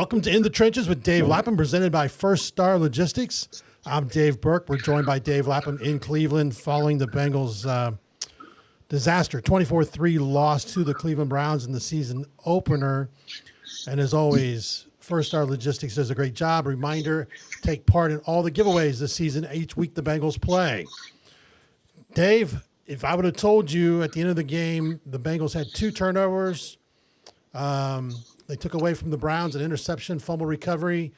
Welcome to In the Trenches with Dave Lapham, presented by First Star Logistics. I'm Dave Berk. We're joined by Dave Lapham in Cleveland following the Bengals' disaster, 24-3 loss to the Cleveland Browns in the season opener. And as always, First Star Logistics does a great job. Reminder, take part in all the giveaways this season each week the Bengals play. Dave, if I would have told you at the end of the game the Bengals had 2 turnovers, they took away from the Browns an interception, fumble recovery,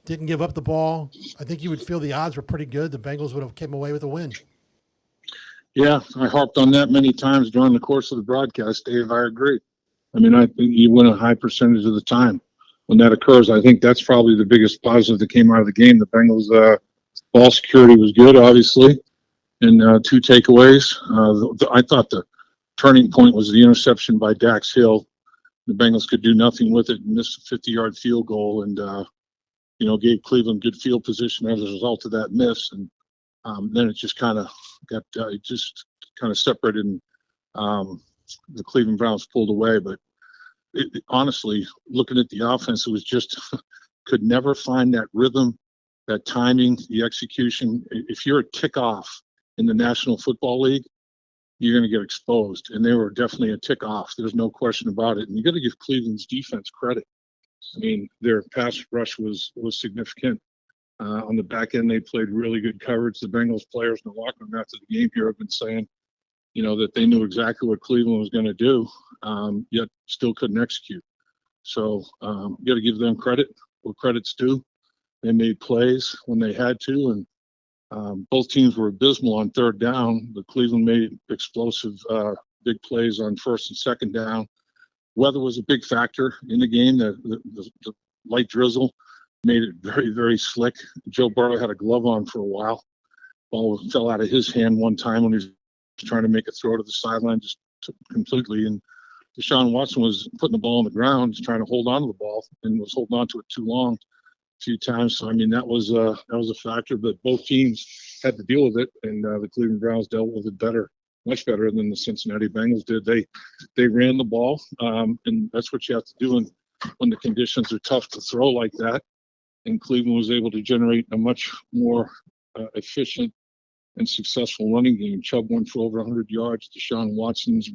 didn't give up the ball, I think you would feel the odds were pretty good. The Bengals would have came away with a win. Yeah, I harped on that many times during the course of the broadcast, Dave. I agree. I mean, I think you win a high percentage of the time when that occurs. I think that's probably the biggest positive that came out of the game. The Bengals' ball security was good, obviously, and 2 takeaways. I thought the turning point was the interception by Dax Hill. The Bengals could do nothing with it, missed a 50-yard field goal, and gave Cleveland good field position as a result of that miss. And then it just kind of got separated, and the Cleveland Browns pulled away. But honestly, looking at the offense, it was just could never find that rhythm, that timing, the execution. If you're a tick-off in the National Football League, you're going to get exposed. And they were definitely a tick off. There's no question about it. And you got to give Cleveland's defense credit. I mean, their pass rush was significant. On the back end, they played really good coverage. The Bengals players in the locker room after the game here have been saying, that they knew exactly what Cleveland was going to do, yet still couldn't execute. So you got to give them credit where credit's due. They made plays when they had to, and both teams were abysmal on third down. The Cleveland made explosive big plays on first and second down. Weather was a big factor in the game. The light drizzle made it very, very slick. Joe Burrow had a glove on for a while. Ball fell out of his hand one time when he was trying to make a throw to the sideline, just took completely. And Deshaun Watson was putting the ball on the ground, just trying to hold on to the ball, and was holding on to it too long few times. So I mean that was a factor, but both teams had to deal with it, and the Cleveland Browns dealt with it much better than the Cincinnati Bengals did. They ran the ball, and that's what you have to do when the conditions are tough to throw like that. And Cleveland was able to generate a much more efficient and successful running game. Chubb went for over 100 yards. Deshaun Watson's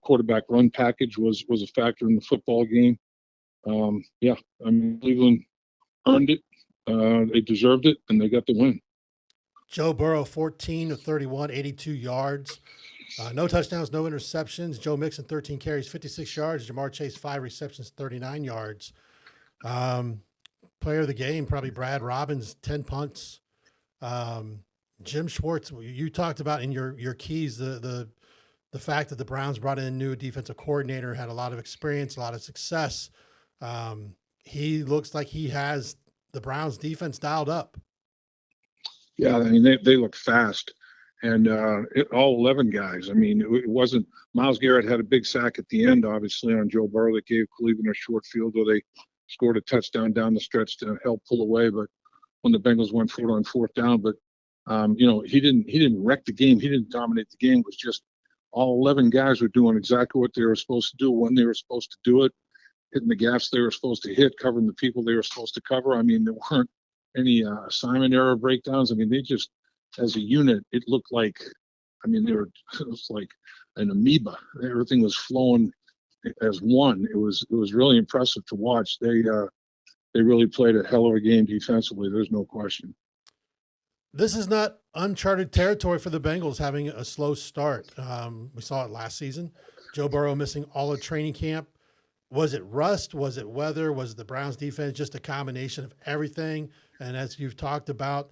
quarterback run package was a factor in the football game. I mean, Cleveland earned it. They deserved it, and they got the win. Joe Burrow, 14 of 31, 82 yards. No touchdowns, no interceptions. Joe Mixon, 13 carries, 56 yards. Jamar Chase, 5 receptions, 39 yards. Player of the game, probably Brad Robbins, 10 punts. Jim Schwartz, you talked about in your keys the fact that the Browns brought in a new defensive coordinator, had a lot of experience, a lot of success. He looks like he has the Browns defense dialed up. Yeah, I mean, they look fast, and all 11 guys. I mean, it wasn't Myles Garrett had a big sack at the end, obviously, on Joe Burrow that gave Cleveland a short field where they scored a touchdown down the stretch to help pull away. But when the Bengals went for it on fourth down, but he didn't wreck the game. He didn't dominate the game. It was just all 11 guys were doing exactly what they were supposed to do when they were supposed to do it, hitting the gaps they were supposed to hit, covering the people they were supposed to cover. I mean, there weren't any assignment error breakdowns. I mean, they just, as a unit, it looked like, it was like an amoeba. Everything was flowing as one. It was really impressive to watch. They really played a hell of a game defensively. There's no question. This is not uncharted territory for the Bengals having a slow start. We saw it last season. Joe Burrow missing all of training camp. Was it rust? Was it weather? Was it the Browns defense? Just a combination of everything. And as you've talked about,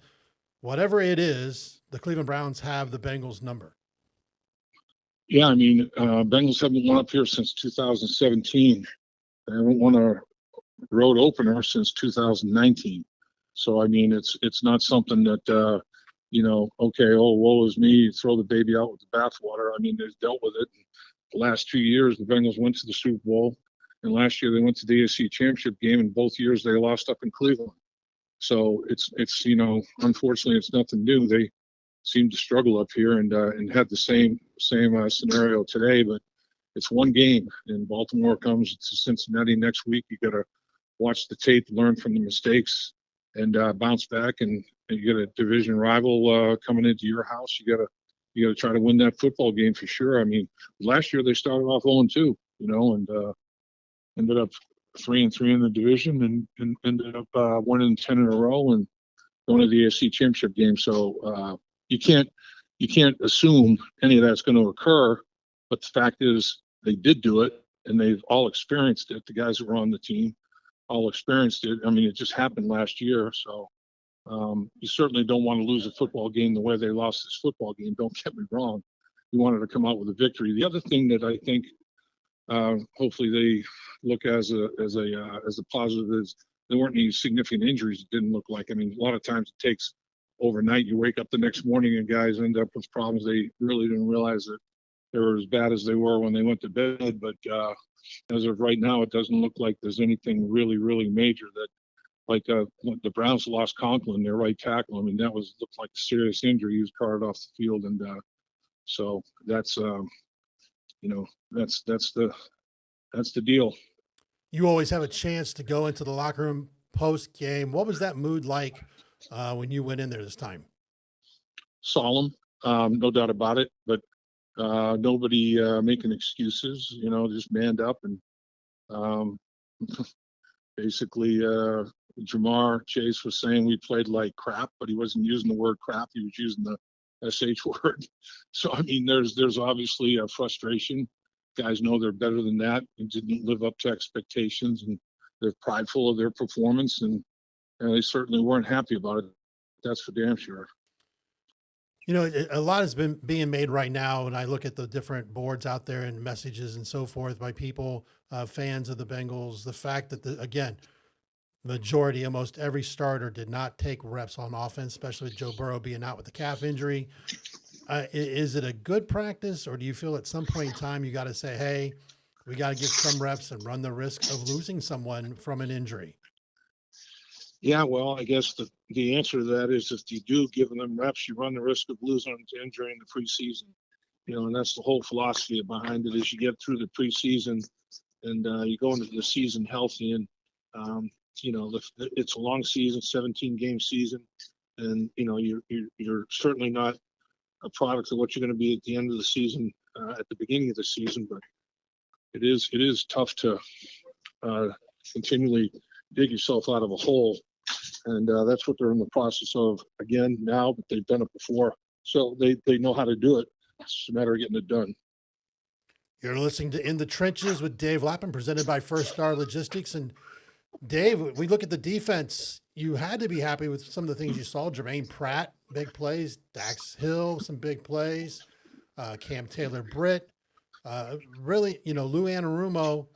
whatever it is, the Cleveland Browns have the Bengals number. Yeah, I mean, Bengals haven't won up here since 2017. They haven't won a road opener since 2019. So, I mean, it's not something that, woe is me, throw the baby out with the bathwater. I mean, they've dealt with it. The last 2 years, the Bengals went to the Super Bowl. And last year they went to the AFC Championship game, and both years they lost up in Cleveland. So it's unfortunately it's nothing new. They seem to struggle up here and had the same scenario today. But it's one game, and Baltimore comes to Cincinnati next week. You got a watch the tape, learn from the mistakes, and bounce back. And you get a division rival coming into your house. You gotta try to win that football game for sure. I mean, last year they started off 0-2, and ended up 3-3 in the division, and ended up winning 10 in a row and going to the AFC Championship game. So you can't assume any of that's going to occur. But the fact is, they did do it, and they've all experienced it. The guys that were on the team all experienced it. I mean, it just happened last year. So you certainly don't want to lose a football game the way they lost this football game. Don't get me wrong. You wanted to come out with a victory. The other thing that I think hopefully they look as a positive is there weren't any significant injuries. It didn't look like. I mean, a lot of times it takes overnight. You wake up the next morning and guys end up with problems they really didn't realize that they were as bad as they were when they went to bed. But as of right now, it doesn't look like there's anything really, really major. That like the Browns lost Conklin, their right tackle. I mean, looked like a serious injury. He was carted off the field, and so that's that's the deal. You always have a chance to go into the locker room post game. What was that mood like when you went in there this time? Solemn, no doubt about it. But nobody making excuses. Just manned up and basically Jamar Chase was saying we played like crap, but he wasn't using the word crap. He was using the SH word. So I mean, there's obviously a frustration. Guys know they're better than that and didn't live up to expectations, and they're prideful of their performance, and they certainly weren't happy about it. That's for damn sure. A lot has been being made right now, and I look at the different boards out there and messages and so forth by people, fans of the Bengals. The fact that again, majority, almost every starter did not take reps on offense, especially with Joe Burrow being out with the calf injury. Is it a good practice, or do you feel at some point in time you got to say, hey, we got to get some reps and run the risk of losing someone from an injury? Yeah, well, I guess the answer to that is if you do give them reps, you run the risk of losing them to injury in the preseason. And that's the whole philosophy behind it is you get through the preseason and you go into the season healthy. And, it's a long season, 17-game season. And, you're certainly not a product of what you're going to be at the end of the season, at the beginning of the season. But it is tough to continually dig yourself out of a hole. And that's what they're in the process of again now, but they've done it before. So they know how to do it. It's just a matter of getting it done. You're listening to In the Trenches with Dave Lapham, presented by First Star Logistics. And Dave, we look at the defense. You had to be happy with some of the things you saw. Jermaine Pratt, big plays. Dax Hill, some big plays. Cam Taylor-Britt. Really, Lou Anarumo,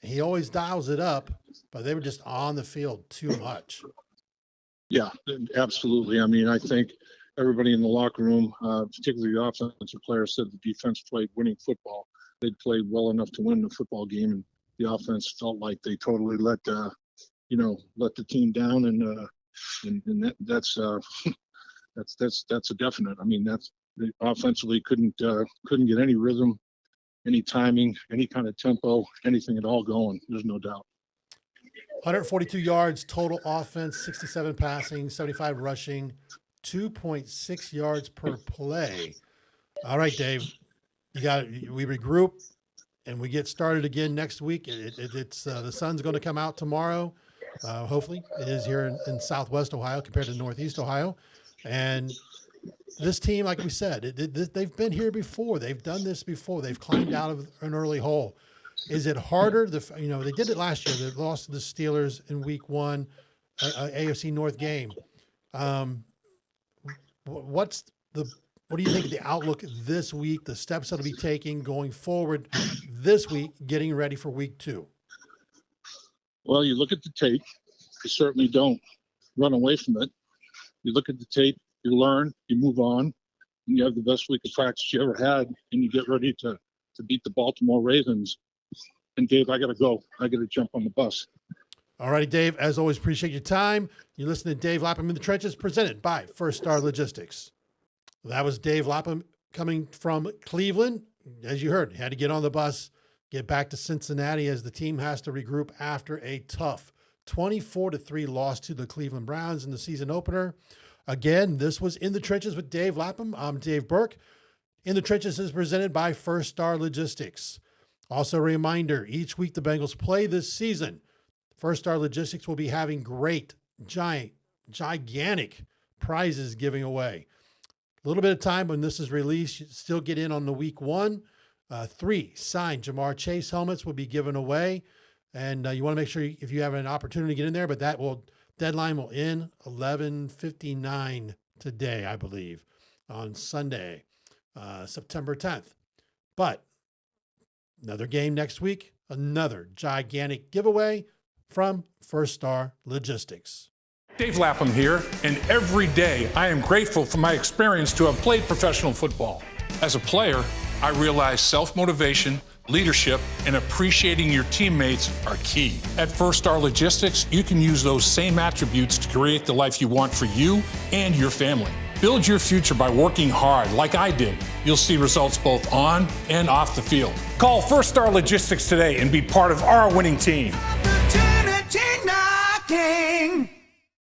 he always dials it up, but they were just on the field too much. Yeah, absolutely. I mean, I think everybody in the locker room, particularly the offensive players, said the defense played winning football. They played well enough to win the football game, and the offense felt like they totally let the team down, and that's a definite. I mean, they offensively couldn't get any rhythm, any timing, any kind of tempo, anything at all going. There's no doubt. 142 yards total offense, 67 passing, 75 rushing, 2.6 yards per play. All right, Dave, we regroup and we get started again next week. It's the sun's going to come out tomorrow. Hopefully it is here in Southwest Ohio compared to Northeast Ohio. And this team, like we said, they've been here before. They've done this before. They've climbed out of an early hole. Is it harder? They did it last year. They lost to the Steelers in week 1, AFC North game. What do you think of the outlook this week, the steps that'll be taking going forward this week, getting ready for week 2? Well, you look at the tape. You certainly don't run away from it. You look at the tape, you learn, you move on, and you have the best week of practice you ever had, and you get ready to beat the Baltimore Ravens. And Dave, I got to go. I got to jump on the bus. All righty, Dave. As always, appreciate your time. You listen to Dave Lapham in the Trenches, presented by First Star Logistics. That was Dave Lapham coming from Cleveland. As you heard, he had to get on the bus, get back to Cincinnati as the team has to regroup after a tough 24-3 loss to the Cleveland Browns in the season opener. Again, this was In the Trenches with Dave Lapham. I'm Dave Berk. In the Trenches is presented by First Star Logistics. Also a reminder, each week the Bengals play this season, First Star Logistics will be having great, gigantic prizes giving away. A little bit of time when this is released, you still get in on the week one. 3 signed Jamar Chase helmets will be given away. And you want to make sure if you have an opportunity to get in there, but deadline will end 11:59 today, I believe, on Sunday, September 10th. But another game next week, another gigantic giveaway from First Star Logistics. Dave Lapham here, and every day I am grateful for my experience to have played professional football. As a player, I realize self-motivation, leadership, and appreciating your teammates are key. At First Star Logistics, you can use those same attributes to create the life you want for you and your family. Build your future by working hard like I did. You'll see results both on and off the field. Call First Star Logistics today and be part of our winning team. Opportunity knocking.